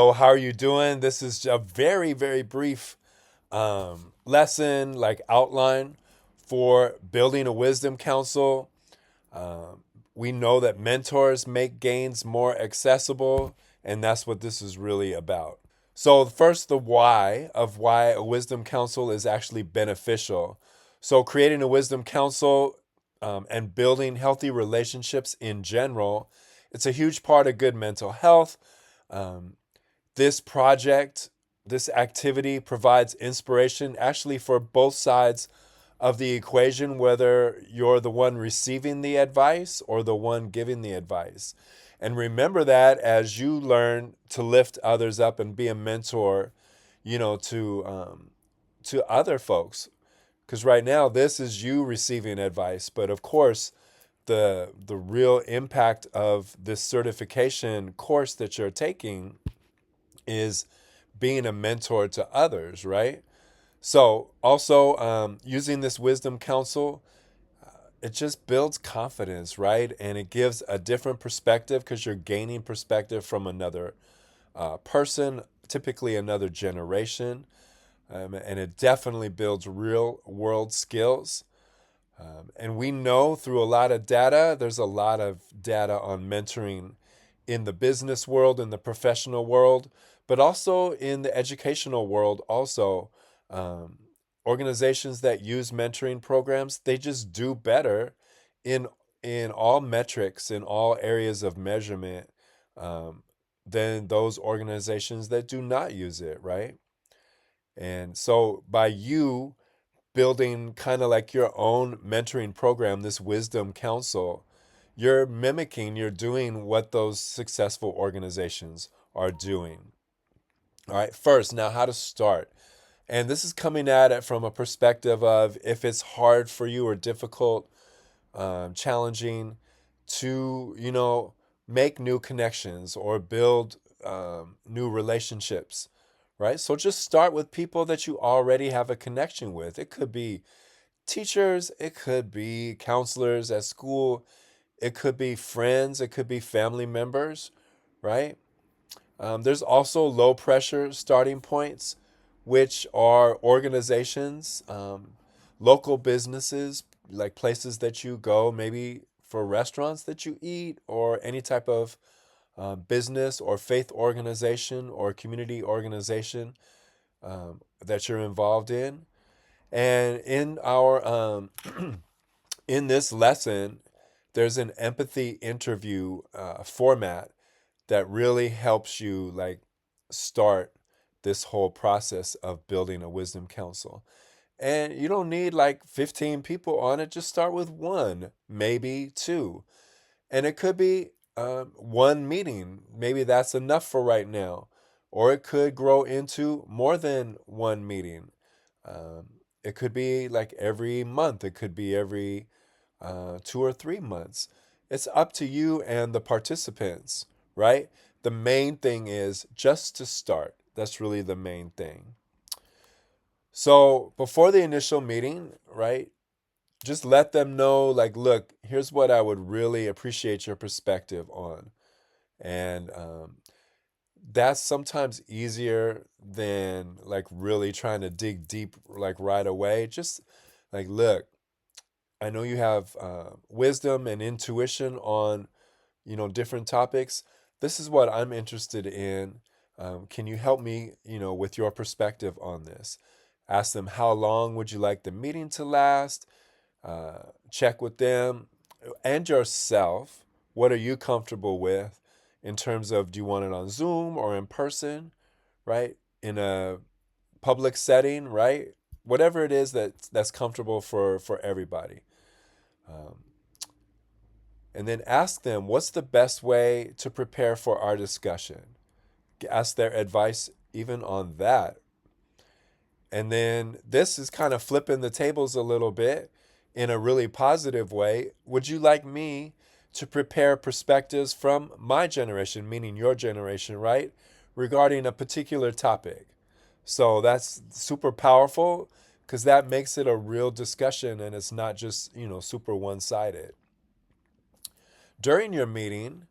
Oh, how are you doing? This is a very, very brief lesson, like outline for building a wisdom council. Um, we know that mentors make gains more accessible, and that's what this is really about. So, first, the why of why a wisdom council is actually beneficial. So, creating a wisdom council and building healthy relationships in general, it's a huge part of good mental health. Um, this project, this activity provides inspiration actually for both sides of the equation, whether you're the one receiving the advice or the one giving the advice. And remember that as you learn to lift others up and be a mentor, to other folks. Because right now, this is you receiving advice, but of course, the real impact of this certification course that you're taking is being a mentor to others, right? So, also using this wisdom counsel, it just builds confidence, right? And it gives a different perspective because you're gaining perspective from another person, typically another generation. And it definitely builds real world skills. And we know through a lot of data, there's a lot of data on mentoring in the business world, in the professional world, but also in the educational world. Also, um, organizations that use mentoring programs, they just do better in in all metrics, in all areas of measurement, um, than those organizations that do not use it, right? And so by you building kind of like your own mentoring program, this Wisdom Council, you're mimicking, you're doing what those successful organizations are doing. All right, first, now how to start. And this is coming at it from a perspective of if it's hard for you or difficult, challenging to, make new connections or build new relationships, right? So just start with people that you already have a connection with. It could be teachers, it could be counselors at school, it could be friends, it could be family members, right? There's also low pressure starting points, which are organizations, local businesses, like places that you go, maybe for restaurants that you eat, or any type of business or faith organization or community organization that you're involved in. And in this lesson, there's an empathy interview format that really helps you like start this whole process of building a wisdom council. And you don't need like 15 people on it. Just start with one, maybe two. And it could be one meeting. Maybe that's enough for right now. Or it could grow into more than one meeting. Um, it could be like every month, it could be every 2 or 3 months. It's up to you and the participants, right? The main thing is just to start. That's really the main thing. So before the initial meeting, right, just let them know, like, look, here's what I would really appreciate your perspective on. And that's sometimes easier than like really trying to dig deep, like right away. Just like, look, I know you have wisdom and intuition on, different topics. This is what I'm interested in. Can you help me, with your perspective on this? Ask them how long would you like the meeting to last? Check with them and yourself. What are you comfortable with in terms of do you want it on Zoom or in person, right? In a public setting, right? Whatever it is that's comfortable for everybody. Um, and then ask them what's the best way to prepare for our discussion. Ask their advice even on that. And then this is kind of flipping the tables a little bit in a really positive way. Would you like me to prepare perspectives from my generation, meaning your generation, right? Regarding a particular topic. So that's super powerful because that makes it a real discussion and it's not just, super one sided. During your meeting,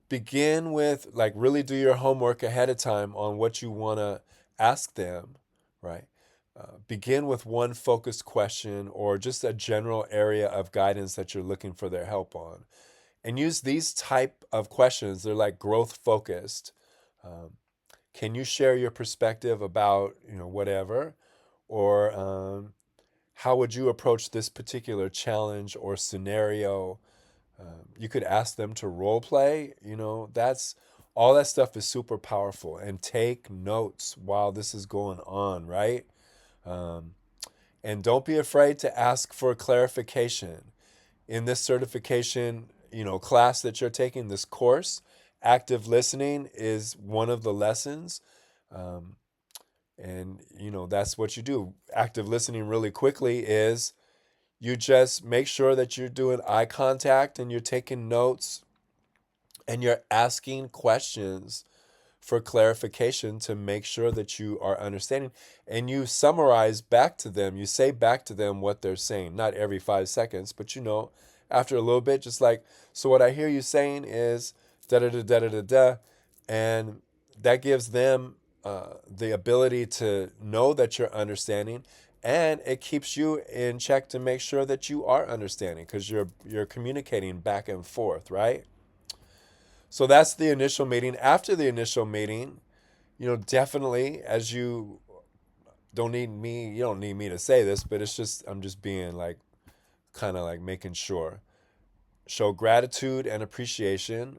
begin with, like, really do your homework ahead of time on what you want to ask them, right? Begin with one focused question or just a general area of guidance that you're looking for their help on. And use these type of questions. They're like growth focused. Um, can you share your perspective about, whatever? Or how would you approach this particular challenge or scenario? You could ask them to role play. That's all that stuff is super powerful. And take notes while this is going on, right? Um, and don't be afraid to ask for clarification. In this certification, class that you're taking, this course, active listening is one of the lessons. Um, and, that's what you do. Active listening, really quickly, is you just make sure that you're doing eye contact and you're taking notes and you're asking questions for clarification to make sure that you are understanding, and you summarize back to them. You say back to them what they're saying, not every 5 seconds, but after a little bit, just like, so what I hear you saying is da da da da da da da, and that gives them the ability to know that you're understanding, and it keeps you in check to make sure that you are understanding because you're communicating back and forth, right? So that's the initial meeting. After the initial meeting, definitely, as you you don't need me to say this, but I'm just being like, kind of like making sure. Show gratitude and appreciation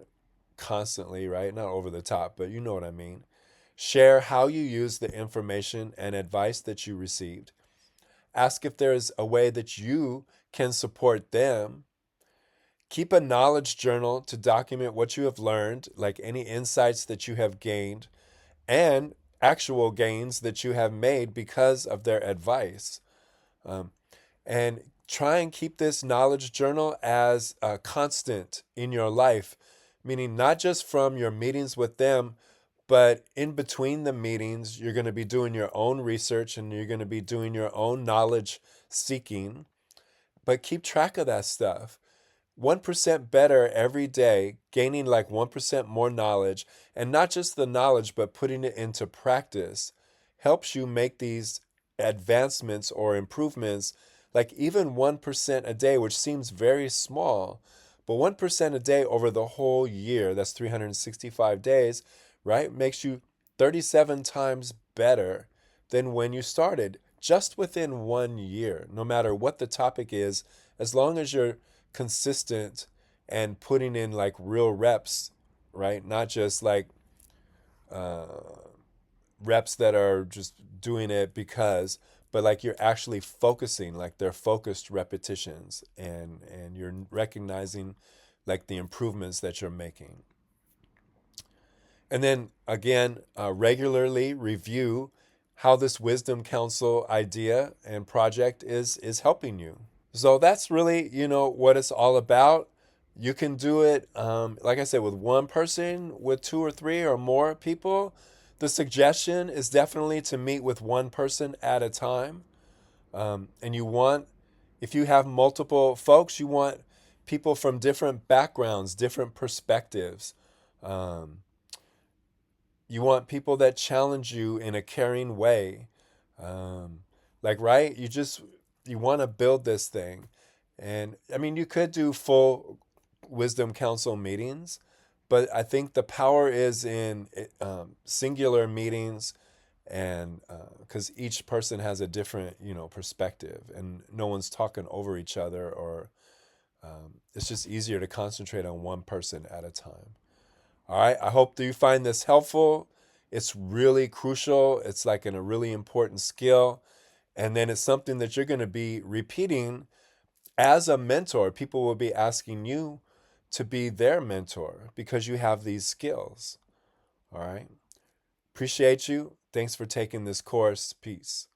constantly, right? Not over the top, but you know what I mean. Share how you use the information and advice that you received. Ask if there's a way that you can support them. Keep a knowledge journal to document what you have learned, like any insights that you have gained and actual gains that you have made because of their advice. Um, and try and keep this knowledge journal as a constant in your life, meaning not just from your meetings with them, but in between the meetings, you're going to be doing your own research and you're going to be doing your own knowledge seeking. But keep track of that stuff. 1% better every day, gaining like 1% more knowledge, and not just the knowledge, but putting it into practice helps you make these advancements or improvements, like even 1% a day, which seems very small, but 1% a day over the whole year, that's 365 days, right? Makes you 37 times better than when you started, just within 1 year, no matter what the topic is, as long as you're consistent and putting in like real reps, right? Not just like uh, reps that are just doing it because, but like you're actually focusing, like they're focused repetitions, and you're recognizing like the improvements that you're making. And then again, regularly review how this wisdom council idea and project is helping you. So that's really, what it's all about. You can do it, like I said, with one person, with two or three or more people. The suggestion is definitely to meet with one person at a time. And if you have multiple folks, you want people from different backgrounds, different perspectives. Um, you want people that challenge you in a caring way. Um, right? You want to build this thing. And I mean, you could do full wisdom council meetings, but I think the power is in singular meetings, and because each person has a different, perspective, and no one's talking over each other, or it's just easier to concentrate on one person at a time. All right. I hope that you find this helpful. It's really crucial. It's like a really important skill. And then it's something that you're going to be repeating as a mentor. People will be asking you to be their mentor because you have these skills. All right. Appreciate you. Thanks for taking this course. Peace.